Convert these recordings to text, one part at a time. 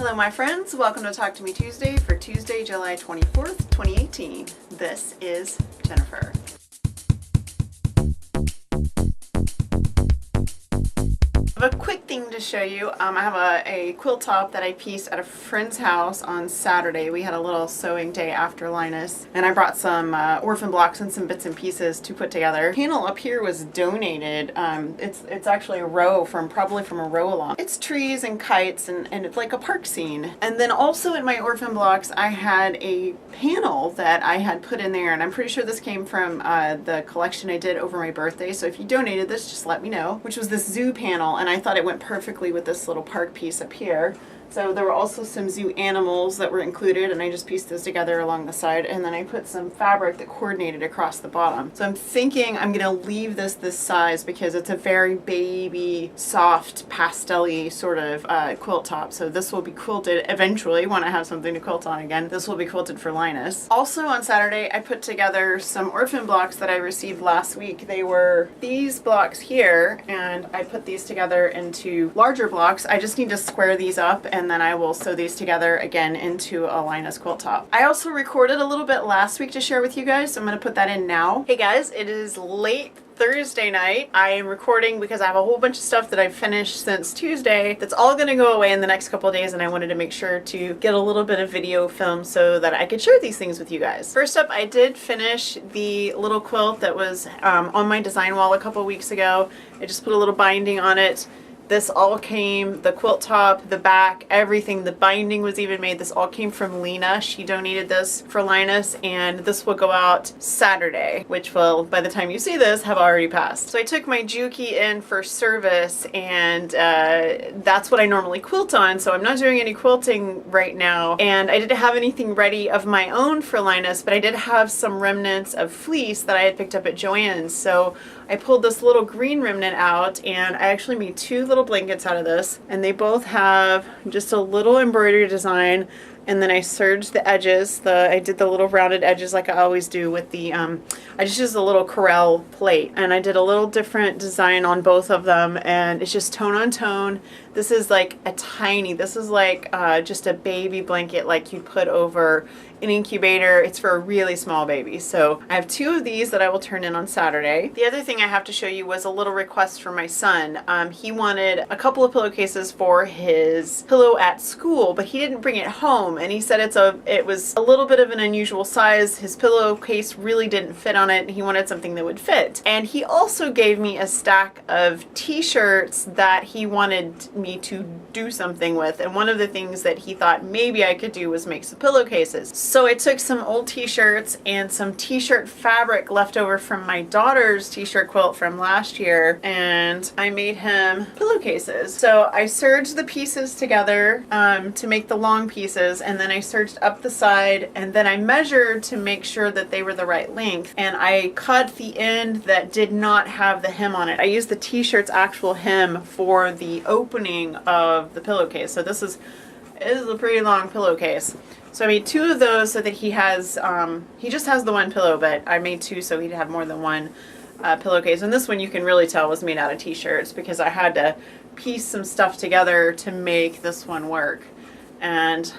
Hello my friends, welcome to Talk to Me Tuesday for Tuesday, July 24th, 2018. This is Jennifer. I have a quick thing to show you. I have a quilt top that I pieced at a friend's house on Saturday. We had a little sewing day after Linus, and I brought some orphan blocks and some bits and pieces to put together. The panel up here was donated. It's actually a row probably from a row along. It's trees and kites and it's like a park scene. And then also in my orphan blocks I had a panel that I had put in there, and I'm pretty sure this came from the collection I did over my birthday. So if you donated this, just let me know. Which was this zoo panel, and I thought it went perfectly with this little park piece up here. So there were also some zoo animals that were included, and I just pieced those together along the side, and then I put some fabric that coordinated across the bottom. So I'm thinking I'm gonna leave this size because it's a very baby, soft, pastel-y sort of quilt top. So this will be quilted eventually when I have something to quilt on again. This will be quilted for Linus. Also on Saturday, I put together some orphan blocks that I received last week. They were these blocks here, and I put these together into larger blocks. I just need to square these up, and then I will sew these together again into a Linus quilt top. I also recorded a little bit last week to share with you guys, so I'm going to put that in now. Hey guys, it is late Thursday night. I am recording because I have a whole bunch of stuff that I've finished since Tuesday that's all going to go away in the next couple of days, and I wanted to make sure to get a little bit of video film so that I could share these things with you guys. First up, I did finish the little quilt that was on my design wall a couple weeks ago. I just put a little binding on it. This all came, the quilt top, the back, everything, the binding was even made. This all came from Lena. She donated this for Linus, and this will go out Saturday, which will, by the time you see this, have already passed. So I took my Juki in for service, and that's what I normally quilt on, so I'm not doing any quilting right now. And I didn't have anything ready of my own for Linus, but I did have some remnants of fleece that I had picked up at Joann's. So I pulled this little green remnant out, and I actually made two little blankets out of this, and they both have just a little embroidery design, and then I serged the edges. I did the little rounded edges like I always do with the I just used a little Corelle plate, and I did a little different design on both of them, and it's just tone on tone. This is like this is like just a baby blanket like you'd put over an incubator. It's for a really small baby. So I have two of these that I will turn in on Saturday. The other thing I have to show you was a little request from my son. He wanted a couple of pillowcases for his pillow at school, but he didn't bring it home, and he said it was a little bit of an unusual size. His pillowcase really didn't fit on it, and he wanted something that would fit. And he also gave me a stack of t-shirts that he wanted me to do something with, and one of the things that he thought maybe I could do was make some pillowcases. So I took some old t-shirts and some t-shirt fabric left over from my daughter's t-shirt quilt from last year, and I made him pillowcases. So I serged the pieces together to make the long pieces, and then I serged up the side, and then I measured to make sure that they were the right length, and I cut the end that did not have the hem on it. I used the t-shirt's actual hem for the opening of the pillowcase. So this is a pretty long pillowcase. So I made two of those so that he just has the one pillow, but I made two so he'd have more than one pillowcase. And this one you can really tell was made out of t-shirts because I had to piece some stuff together to make this one work. And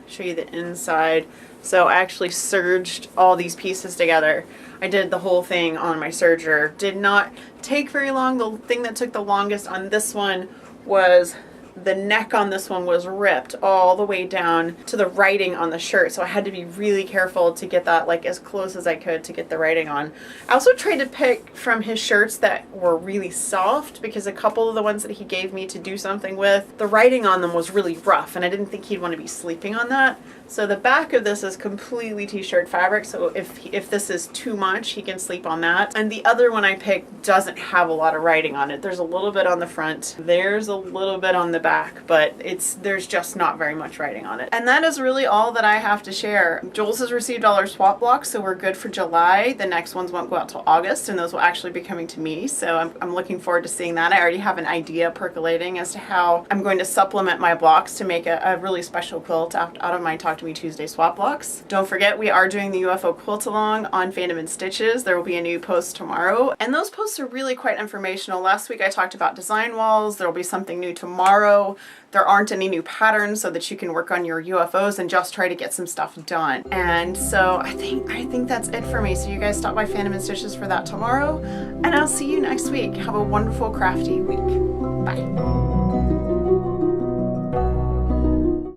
I'll show you the inside. So I actually serged all these pieces together. I did the whole thing on my serger. Did not take very long. The thing that took the longest on this one was the neck on this one was ripped all the way down to the writing on the shirt, so I had to be really careful to get that like as close as I could to get the writing on. I also tried to pick from his shirts that were really soft, because a couple of the ones that he gave me to do something with, the writing on them was really rough, and I didn't think he'd want to be sleeping on that. So the back of this is completely t-shirt fabric, so if this is too much, he can sleep on that. And the other one I picked doesn't have a lot of writing on it. There's a little bit on the front, there's a little bit on the back, but there's just not very much writing on it. And that is really all that I have to share. Jules has received all our swap blocks, so we're good for July. The next ones won't go out till August, and those will actually be coming to me, so I'm looking forward to seeing that. I already have an idea percolating as to how I'm going to supplement my blocks to make a really special quilt out of my Talk to Me Tuesday swap blocks. Don't forget, we are doing the UFO quilt along on Fandom and Stitches. There will be a new post tomorrow, and those posts are really quite informational. Last week I talked about design walls. There will be something new tomorrow tomorrow there aren't any new patterns so that you can work on your UFOs and just try to get some stuff done. And so I think that's it for me. So you guys stop by Phantom and Stitches for that tomorrow, and I'll see you next week. Have a wonderful crafty week.